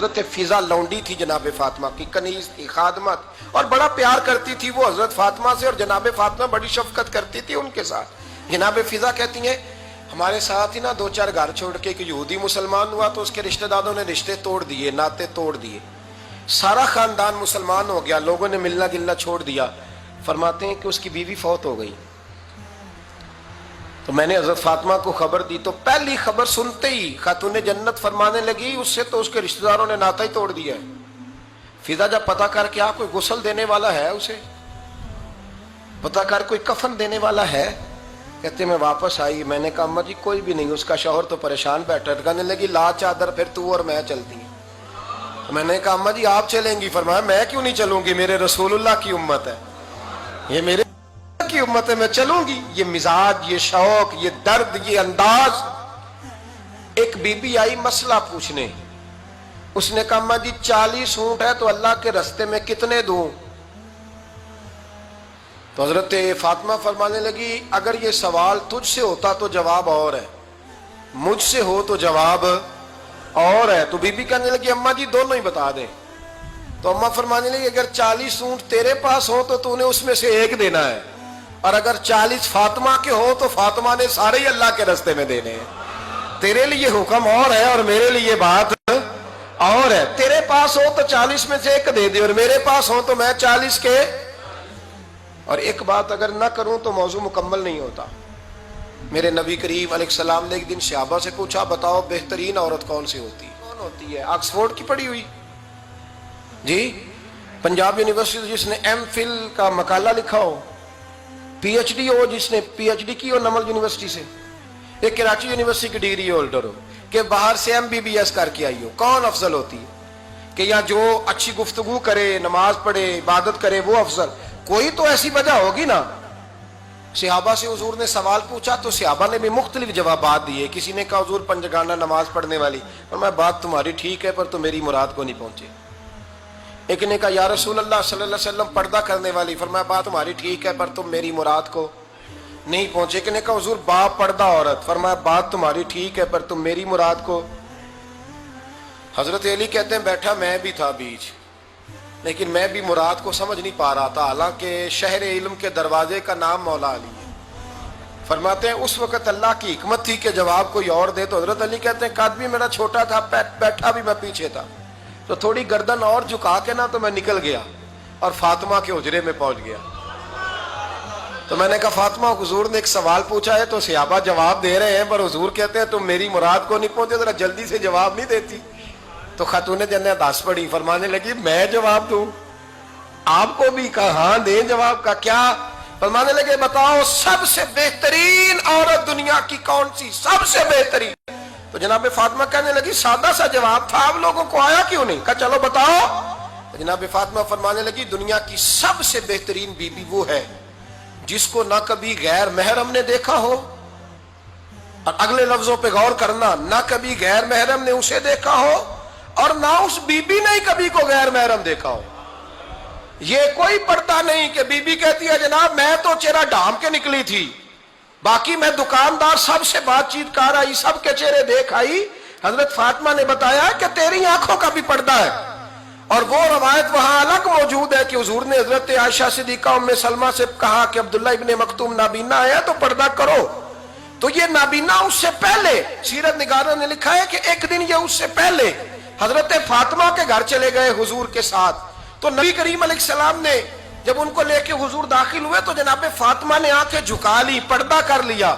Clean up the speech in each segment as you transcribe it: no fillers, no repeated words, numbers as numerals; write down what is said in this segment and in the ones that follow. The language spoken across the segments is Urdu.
حضرت فضا لونڈی تھی جناب فاطمہ کی، کنیز تھی، خادمہ تھی، اور بڑا پیار کرتی تھی وہ حضرت فاطمہ سے، اور جناب فاطمہ بڑی شفقت کرتی تھی ان کے ساتھ۔ جناب فضا کہتی ہیں ہمارے ساتھ ہی نا دو چار گھر چھوڑ کے ایک یہودی مسلمان ہوا تو اس کے رشتہ داروں نے رشتے توڑ دیے، ناطے توڑ دیے، سارا خاندان مسلمان ہو گیا، لوگوں نے ملنا جلنا چھوڑ دیا۔ فرماتے ہیں کہ اس کی بیوی فوت ہو گئی، تو میں نے حضرت فاطمہ کو خبر دی، تو پہلی خبر سنتے ہی خاتون جنت فرمانے لگی اس سے تو اس کے رشتہ داروں نے ناتا ہی توڑ دیا ہے۔ فضا جب پتہ کر کے کوئی غسل دینے والا ہے، اسے پتہ کر کوئی کفن دینے والا ہے، کہتے میں واپس آئی، میں نے کہا اماں جی کوئی بھی نہیں، اس کا شوہر تو پریشان بیٹھا ہے۔ کہنے لگی لا چادر پھر تو اور میں چلتی ہیں۔ میں نے کہا اماں جی آپ چلیں گی؟ فرمایا میں کیوں نہیں چلوں گی، میرے رسول اللہ کی امت ہے، یہ میرے کی امت ہے، میں چلوں گی۔ یہ مزاج، یہ شوق، یہ درد، یہ انداز۔ ایک بی بی آئی مسئلہ پوچھنے، اس نے کہا اماں جی 40 اونٹ ہے تو اللہ کے رستے میں کتنے دوں؟ تو حضرت فاطمہ فرمانے لگی اگر یہ سوال تجھ سے ہوتا تو جواب اور ہے، مجھ سے ہو تو جواب اور ہے۔ تو بی بی کہنے لگی اماں جی دونوں ہی بتا دیں۔ تو اماں فرمانے لگی اگر 40 اونٹ تیرے پاس ہو تو تو نے اس میں سے ایک دینا ہے، اور اگر 40 فاطمہ کے ہو تو فاطمہ نے سارے ہی اللہ کے رستے میں دینے ہیں۔ تیرے لیے حکم اور ہے اور میرے لیے بات اور ہے۔ تیرے پاس ہو تو 40 میں سے ایک دے دے، اور میرے پاس ہو تو میں 40 کے۔ اور ایک بات اگر نہ کروں تو موضوع مکمل نہیں ہوتا۔ میرے نبی کریم علیہ السلام نے ایک دن صحابہ سے پوچھا بتاؤ بہترین عورت کون سی ہوتی ہے؟ کون ہوتی ہے؟ آکسفورڈ کی پڑھی ہوئی جی، پنجاب یونیورسٹی جس نے ایم فل کا مقالہ لکھا ہو، پی ایچ ڈی ہو جس نے پی ایچ ڈی کی ہو نمل یونیورسٹی سے، ایک کراچی یونیورسٹی کی ڈگری ہولڈر ہو، کہ باہر سے ایم بی بی ایس کر کے آئی ہو، کون افضل ہوتی ہے؟ کہ یا جو اچھی گفتگو کرے، نماز پڑھے، عبادت کرے وہ افضل؟ کوئی تو ایسی وجہ ہوگی نا۔ صحابہ سے حضور نے سوال پوچھا تو صحابہ نے بھی مختلف جوابات دیے۔ کسی نے کہا حضور پنجگانہ نماز پڑھنے والی، اور میں بات تمہاری ٹھیک ہے پر تم میری مراد کو نہیں پہنچے۔ ایک نے کہا یا رسول اللہ صلی اللہ علیہ وسلم پردہ کرنے والی، فرمایا بات تمہاری ٹھیک ہے پر تم میری مراد کو نہیں پہنچے۔ ایک نے کہا حضور با پردہ عورت، فرمایا بات تمہاری ٹھیک ہے پر تم میری مراد کو۔ حضرت علی کہتے ہیں بیٹھا میں بھی تھا بیچ، لیکن میں بھی مراد کو سمجھ نہیں پا رہا تھا، حالانکہ شہر علم کے دروازے کا نام مولا علی ہے۔ فرماتے ہیں اس وقت اللہ کی حکمت تھی کہ جواب کوئی اور دے، تو حضرت علی کہتے ہیں قد بھی میرا چھوٹا تھا، بیٹھا بھی میں پیچھے تھا، تو تھوڑی گردن اور جھکا کے نا تو میں نکل گیا اور فاطمہ کے حجرے میں پہنچ گیا۔ تو میں نے کہا فاطمہ حضور نے ایک سوال پوچھا ہے تو صحابہ جواب دے رہے ہیں پر حضور کہتے ہیں تم میری مراد کو نہیں پہنچے، ذرا جلدی سے جواب نہیں دیتی؟ تو خاتون جنت ہنس پڑی، فرمانے لگی میں جواب دوں؟ آپ کو بھی کہا ہاں دیں جواب کا کیا؟ فرمانے لگے بتاؤ سب سے بہترین عورت دنیا کی کون سی، سب سے بہترین؟ تو جناب فاطمہ کہنے لگی سادہ سا جواب تھا، آپ لوگوں کو آیا کیوں نہیں؟ کہا چلو بتاؤ۔ جناب فاطمہ فرمانے لگی دنیا کی سب سے بہترین بی بی وہ ہے جس کو نہ کبھی غیر محرم نے دیکھا ہو، اور اگلے لفظوں پہ غور کرنا، نہ کبھی غیر محرم نے اسے دیکھا ہو اور نہ اس بی بی نے کبھی کو غیر محرم دیکھا ہو۔ یہ کوئی پڑتا نہیں کہ بی بی کہتی ہے جناب میں تو چہرہ ڈھام کے نکلی تھی، باقی میں دکاندار سب سے بات چیت کر آئی، سب کے چہرے دیکھ آئی۔ حضرت فاطمہ نے بتایا کہ تیری آنکھوں کا بھی پردہ ہے، اور وہ روایت وہاں الگ موجود ہے کہ حضور نے حضرت عائشہ صدیقہ ام سلمہ سے کہا کہ عبداللہ ابن مکتوم نابینا ہے تو پردہ کرو۔ تو یہ نابینا اس سے پہلے سیرت نگاروں نے لکھا ہے کہ ایک دن یہ اس سے پہلے حضرت فاطمہ کے گھر چلے گئے حضور کے ساتھ، تو نبی کریم علیہ السلام نے جب ان کو لے کے حضور داخل ہوئے تو جناب فاطمہ نے آنکھیں جھکا لی، پردہ کر لیا۔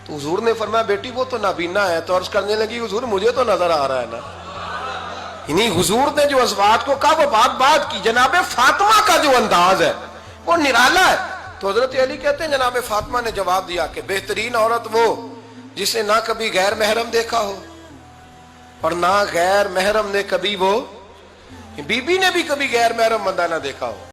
تو حضور نے فرمایا بیٹی وہ تو نابینا ہے، تو عرض کرنے لگی حضور مجھے تو نظر آ رہا ہے نا۔ یعنی حضور نے جو ازواج کو کہا وہ بات کی، جناب فاطمہ کا جو انداز ہے وہ نرالا ہے۔ تو حضرت علی کہتے ہیں جناب فاطمہ نے جواب دیا کہ بہترین عورت وہ جسے نہ کبھی غیر محرم دیکھا ہو اور نہ غیر محرم نے کبھی وہ بی بی نے بھی کبھی غیر محرم بندہ نہ دیکھا ہو۔